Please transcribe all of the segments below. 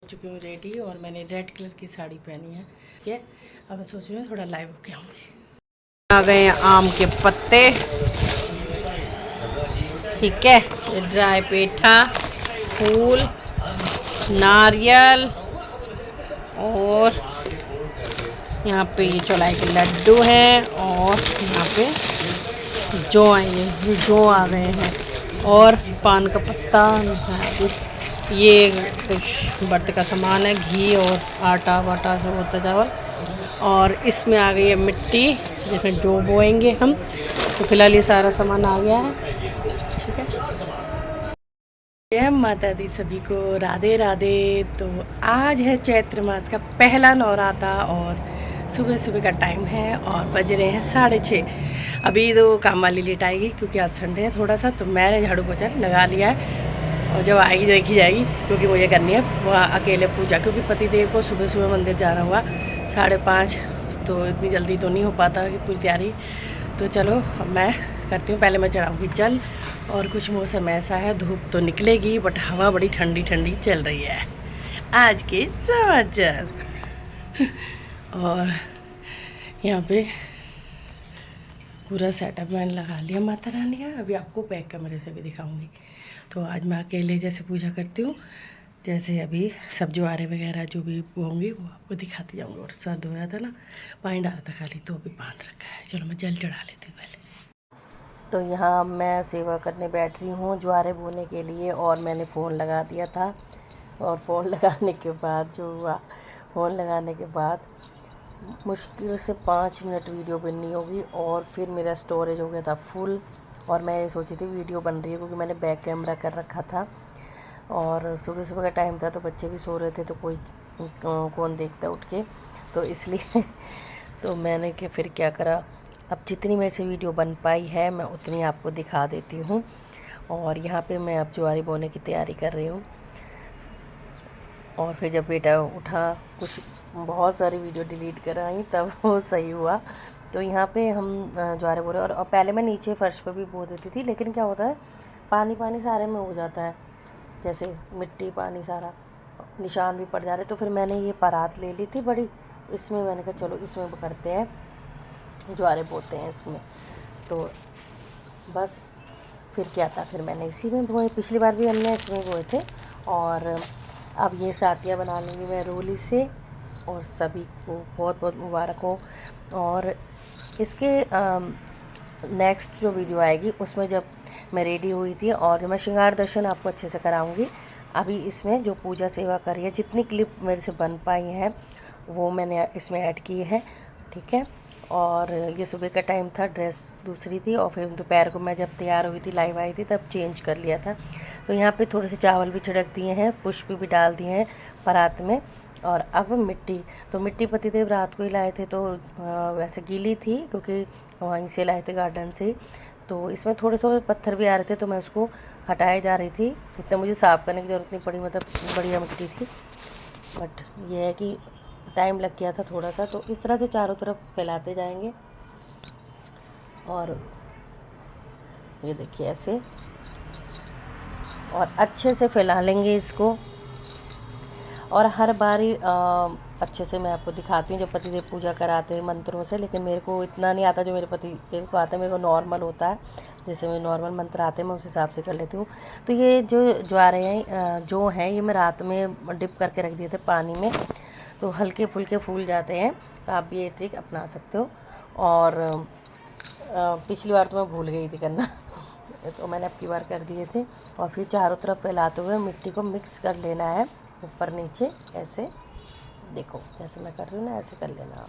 चुकी हूँ रेडी और मैंने रेड कलर की साड़ी पहनी है। ठीक है, अब मैं सोच रही हूँ थोड़ा लाइव होके आऊँगी। आ गए हैं आम के पत्ते। ठीक है, ये ड्राई पेठा, फूल, नारियल और यहाँ पे ये चौलाई के लड्डू हैं और यहाँ पे जौ आएंगे, जौ आ गए हैं और पान का पत्ता। ये कुछ बर्तन का सामान है, घी और आटा वाटा जो होता है चावल। और इसमें आ गई है मिट्टी जिसमें जौ बोएंगे हम। तो फिलहाल ये सारा सामान आ गया है। ठीक है, जय माता दी, सभी को राधे राधे। तो आज है चैत्र मास का पहला नवराता और सुबह सुबह का टाइम है और बज रहे हैं 6:30। अभी तो काम वाली लेट आएगी क्योंकि आज संडे है थोड़ा सा, तो मैंने झाड़ू पोछा लगा लिया है और जब आएगी देखी जाएगी, क्योंकि मुझे करनी है वहाँ अकेले पूजा, क्योंकि पतिदेव को सुबह सुबह मंदिर जाना हुआ 5:30, तो इतनी जल्दी तो नहीं हो पाता कि पूरी तैयारी। तो चलो अब मैं करती हूँ, पहले मैं चढ़ाऊँगी जल। और कुछ मौसम ऐसा है, धूप तो निकलेगी बट हवा बड़ी ठंडी ठंडी चल रही है। आज के समाचार और यहाँ पे पूरा सेटअप मैंने लगा लिया माता रानी का। अभी आपको बैक कैमरे से भी दिखाऊंगी। तो आज मैं अकेले जैसे पूजा करती हूँ, जैसे अभी सब ज्वारे वगैरह जो भी होंगी वो आपको दिखाती जाऊँगी। और सर धोया था ना, पानी डाला था खाली, तो अभी बांध रखा है। चलो मैं जल चढ़ा लेती हूँ पहले। तो यहाँ मैं सेवा करने बैठ रही हूँ ज्वारे बोने के लिए, और मैंने फ़ोन लगा दिया था। और फ़ोन लगाने के बाद जो हुआ, फ़ोन लगाने के बाद मुश्किल से 5 मिनट वीडियो बननी होगी और फिर मेरा स्टोरेज हो गया था फुल। और मैं ये सोची थी वीडियो बन रही है क्योंकि मैंने बैक कैमरा कर रखा था और सुबह सुबह का टाइम था तो बच्चे भी सो रहे थे, तो कोई कौन देखता उठ के, तो इसलिए तो मैंने कि फिर क्या करा, अब जितनी मेरे से वीडियो बन पाई है मैं उतनी आपको दिखा देती हूँ। और यहाँ पे मैं अब ज्वारी बोने की तैयारी कर रही हूँ। और फिर जब बेटा उठा, कुछ बहुत सारी वीडियो डिलीट कराई तब वो सही हुआ। तो यहाँ पे हम ज्वारे बो रहे, और पहले मैं नीचे फर्श पे भी बो देती थी, लेकिन क्या होता है पानी पानी सारे में हो जाता है, जैसे मिट्टी पानी सारा निशान भी पड़ जा रहे। तो फिर मैंने ये परात ले ली थी बड़ी, इसमें मैंने कहा चलो इसमें करते हैं, ज्वारे बोते हैं इसमें। तो बस फिर क्या था, फिर मैंने इसी में बोए। पिछली बार भी हमने इसमें बोए थे। और अब ये सातियाँ बना लूँगी मैं रोली से। और सभी को बहुत बहुत मुबारक हो। और इसके नेक्स्ट जो वीडियो आएगी उसमें जब मैं रेडी हुई थी और जब मैं श्रृंगार दर्शन आपको अच्छे से कराऊंगी। अभी इसमें जो पूजा सेवा करी है, जितनी क्लिप मेरे से बन पाई हैं वो मैंने इसमें ऐड की है। ठीक है, और ये सुबह का टाइम था, ड्रेस दूसरी थी, और फिर दोपहर को मैं जब तैयार हुई थी लाइव आई थी तब चेंज कर लिया था। तो यहाँ पे थोड़े से चावल भी छिड़क दिए हैं, पुष्प भी डाल दिए हैं परात में। और अब मिट्टी, तो मिट्टी पतिदेव रात को ही लाए थे, तो वैसे गीली थी क्योंकि वहीं से लाए थे गार्डन से। तो इसमें थोड़े थोड़े पत्थर भी आ रहे थे, तो मैं उसको हटाए जा रही थी। इतना मुझे साफ़ करने की ज़रूरत नहीं पड़ी, मतलब बढ़िया मिट्टी थी। बट ये है कि टाइम लग गया था थोड़ा सा। तो इस तरह से चारों तरफ फैलाते जाएंगे। और ये देखिए ऐसे, और अच्छे से फैला लेंगे इसको। और हर बारी अच्छे से मैं आपको दिखाती हूँ जब पतिदेव पूजा कराते हैं मंत्रों से, लेकिन मेरे को इतना नहीं आता जो मेरे पतिदेव को आता है। मेरे को नॉर्मल होता है, जैसे मेरे नॉर्मल मंत्र आते हैं मैं उस हिसाब से कर लेती हूँ। तो ये जो ज्वारे हैं जो हैं, ये मैं रात में डिप करके रख दिए थे पानी में, तो हल्के फुल्के फूल जाते हैं। तो आप भी ये ट्रिक अपना सकते हो। और पिछली बार तो मैं भूल गई थी करना तो मैंने अब की बार कर दिए थे। और फिर चारों तरफ फैलाते हुए मिट्टी को मिक्स कर लेना है, ऊपर नीचे ऐसे। देखो जैसे मैं कर रही हूँ ना, ऐसे कर लेना।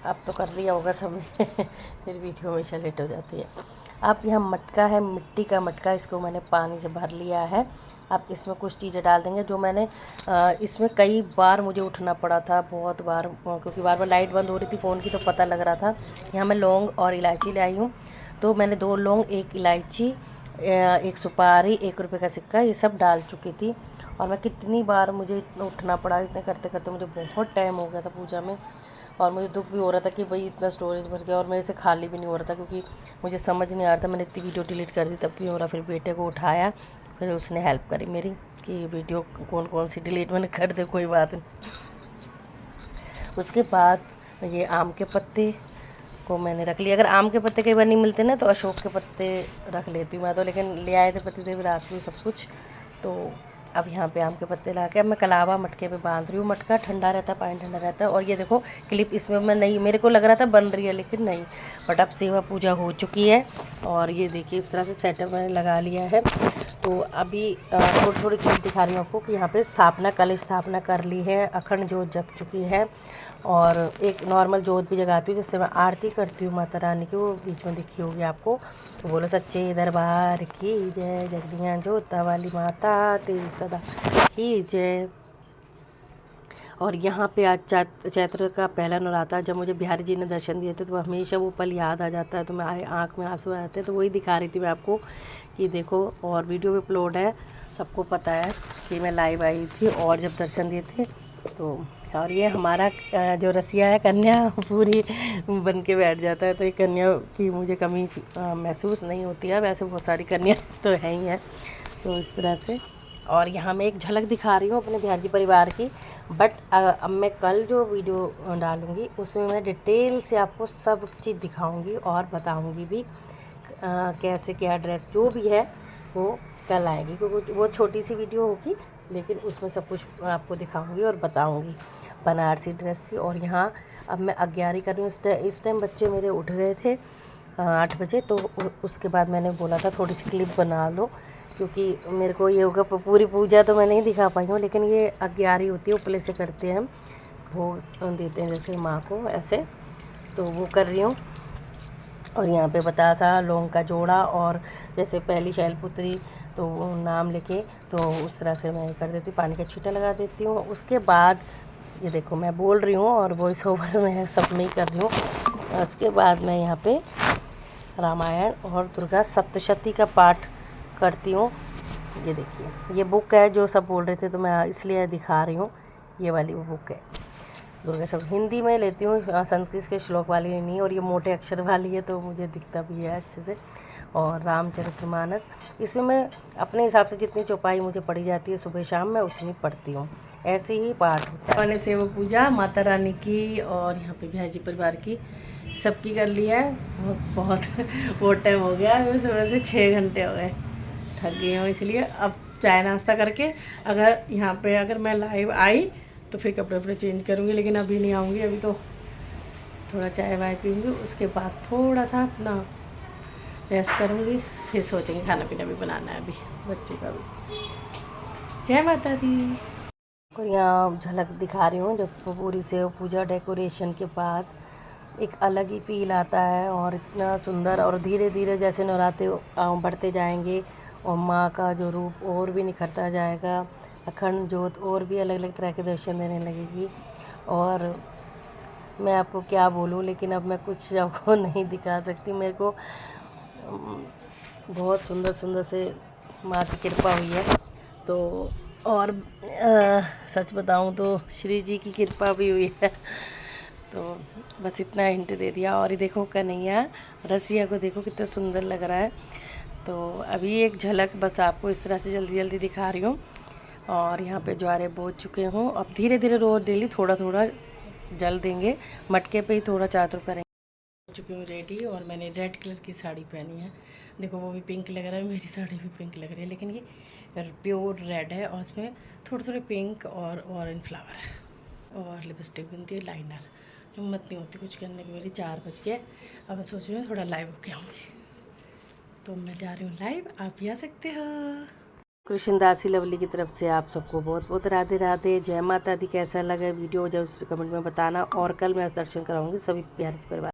अब तो कर लिया होगा सबने फिर वीडियो हमेशा लेट हो जाती है। अब यहाँ मटका है, मिट्टी का मटका, इसको मैंने पानी से भर लिया है। अब इसमें कुछ चीज़ें डाल देंगे जो मैंने इसमें कई बार मुझे उठना पड़ा था, बहुत बार, क्योंकि बार बार लाइट बंद हो रही थी फ़ोन की, तो पता लग रहा था। यहाँ मैं लौंग और इलायची लाई हूँ, तो मैंने 2 लौंग, 1 इलायची, 1 सुपारी, 1 रुपये का सिक्का, ये सब डाल चुकी थी। और मैं कितनी बार मुझे इतना उठना पड़ा, इतने करते करते मुझे बहुत टाइम हो गया था पूजा में। और मुझे दुख भी हो रहा था कि भाई इतना स्टोरेज भर गया और मेरे से खाली भी नहीं हो रहा था, क्योंकि मुझे समझ नहीं आ रहा था। मैंने इतनी वीडियो डिलीट कर दी तब भी हो रहा। फिर बेटे को उठाया फिर उसने हेल्प करी मेरी कि वीडियो कौन कौन सी डिलीट मैंने कर दे, कोई बात नहीं। उसके बाद ये आम के पत्ते को मैंने रख लिया। अगर आम के पत्ते कई बार नहीं मिलते ना तो अशोक के पत्ते रख लेती हूँ मैं तो, लेकिन ले आए थे पतिदेव रात में सब कुछ। तो अब यहाँ पे आम के पत्ते ला के अब मैं कलावा मटके पे बांध रही हूँ। मटका ठंडा रहता है, पानी ठंडा रहता है। और ये देखो क्लिप इसमें मैं नहीं, मेरे को लग रहा था बन रही है लेकिन नहीं, बट अब सेवा पूजा हो चुकी है। और ये देखिए इस तरह से सेटअप मैंने लगा लिया है। तो अभी थोड़ी थोड़ी क्लिप दिखा रही हूँ आपको कि यहाँ पे स्थापना, कल स्थापना कर ली है, अखंड जोत जग चुकी है। और एक नॉर्मल जोत भी जगाती हूँ जिससे मैं आरती करती हूँ माता रानी की, वो बीच में दिखी होगी आपको। तो बोलो सच्चे दरबार की जय, जगदियाँ जोता वाली माता तेरी सदा की जय। और यहाँ पे आज चैत्र का पहला नवरात्र, जब मुझे बिहारी जी ने दर्शन दिए थे तो हमेशा वो पल याद आ जाता है, तो मैं आँख में आंसू आ जाते हैं। तो वही दिखा रही थी मैं आपको कि देखो, और वीडियो भी अपलोड है, सबको पता है कि मैं लाइव आई थी और जब दर्शन दिए थे। तो और ये हमारा जो रसिया है कन्या पूरी बन के बैठ जाता है, तो ये कन्या की मुझे कमी महसूस नहीं होती है। वैसे बहुत सारी कन्या तो है ही हैं, तो इस तरह से। और यहाँ मैं एक झलक दिखा रही हूँ अपने बिहारी परिवार की, बट अब मैं कल जो वीडियो डालूँगी उसमें मैं डिटेल से आपको सब चीज़ दिखाऊँगी और बताऊँगी भी कैसे क्या ड्रेस जो भी है वो कल आएगी, क्योंकि वो छोटी सी वीडियो होगी लेकिन उसमें सब कुछ आपको दिखाऊंगी और बताऊंगी। बनारसी ड्रेस थी। और यहाँ अब मैं अग्यारी कर रही हूँ। इस टाइम बच्चे मेरे उठ गए थे 8 बजे, तो उसके बाद मैंने बोला था थोड़ी सी क्लिप बना लो, क्योंकि मेरे को ये होगा पूरी पूजा तो मैं नहीं दिखा पाई हूँ, लेकिन ये अग्यारी होती है, उपले से करते हैं हम, भोग देते हैं जैसे माँ को, ऐसे तो वो कर रही हूँ। और यहाँ पे बतासा, लौंग का जोड़ा, और जैसे पहली शैलपुत्री तो नाम लेके तो उस तरह से मैं कर देती, पानी का छींटा लगा देती हूँ। उसके बाद ये देखो मैं बोल रही हूँ और वॉइस ओवर में सब में ही कर रही हूँ। उसके बाद मैं यहाँ पे रामायण और दुर्गा सप्तशती का पाठ करती हूँ। ये देखिए ये बुक है, जो सब बोल रहे थे तो मैं इसलिए दिखा रही हूँ, ये वाली वो बुक है दुर्गा शब्द। हिंदी में लेती हूँ, संस्कृत के श्लोक वाली नहीं, और ये मोटे अक्षर वाली है तो मुझे दिखता भी है अच्छे से। और रामचरितमानस, इसमें मैं अपने हिसाब से जितनी चौपाई मुझे पढ़ी जाती है सुबह शाम मैं उतनी पढ़ती हूँ, ऐसे ही पाठ होता है। मैंने सेवा पूजा माता रानी की और यहाँ पे बिहारी परिवार की सबकी कर ली है। बहुत बहुत टाइम हो गया, मैं सुबह से 6 घंटे हो गए, थक गई हूँ। इसलिए अब चाय नाश्ता करके अगर यहाँ पे अगर मैं लाइव आई तो फिर कपड़े वपड़े चेंज करूँगी, लेकिन अभी नहीं आऊँगी। अभी तो थोड़ा चाय वाय पीऊँगी, उसके बाद थोड़ा सा अपना रेस्ट करूँगी, फिर सोचेंगे खाना पीना भी बनाना है अभी बच्चों का भी। जय माता दी। और यहाँ झलक दिखा रही हूँ, जब पूरी सेव पूजा डेकोरेशन के बाद एक अलग ही फील आता है, और इतना सुंदर। और धीरे धीरे जैसे नवरात्रे बढ़ते जाएंगे और माँ का जो रूप और भी निखरता जाएगा, अखंड जोत और भी अलग अलग तरह के दर्शन देने लगेगी। और मैं आपको क्या बोलूँ, लेकिन अब मैं कुछ आपको नहीं दिखा सकती। मेरे को बहुत सुंदर सुंदर से माँ की कृपा हुई है। तो और सच बताऊँ तो श्री जी की कृपा भी हुई है। तो बस इतना हिंट दे दिया। और ये देखो कन्हैया रसिया को देखो कितना सुंदर लग रहा है। तो अभी एक झलक बस आपको इस तरह से जल्दी जल्दी दिखा रही हूँ। और यहाँ पे ज्वारे बो चुके हों, अब धीरे धीरे रोज़ डेली थोड़ा थोड़ा जल देंगे, मटके पे ही थोड़ा चातुर करेंगे। हो चुकी हूँ रेडी, और मैंने रेड कलर की साड़ी पहनी है। देखो वो भी पिंक लग रहा है, मेरी साड़ी भी पिंक लग रही है, लेकिन ये प्योर रेड है और उसमें थोड़े थोड़े पिंक और ऑरेंज फ्लावर है। और लिपस्टिक बनती है, लाइनर। हिम्मत नहीं होती कुछ करने की मेरी। 4 बज गए, अब मैं सोच रही हूँ थोड़ा लाइव होके आऊँगी, तो मैं जा रही हूँ लाइव, आप भी आ सकते हो। कृष्णदासी लवली की तरफ से आप सबको बहुत बहुत राधे राधे। जय माता दी। कैसा लगा वीडियो जब कमेंट में बताना, और कल मैं दर्शन कराऊंगी सभी प्यारे परिवार।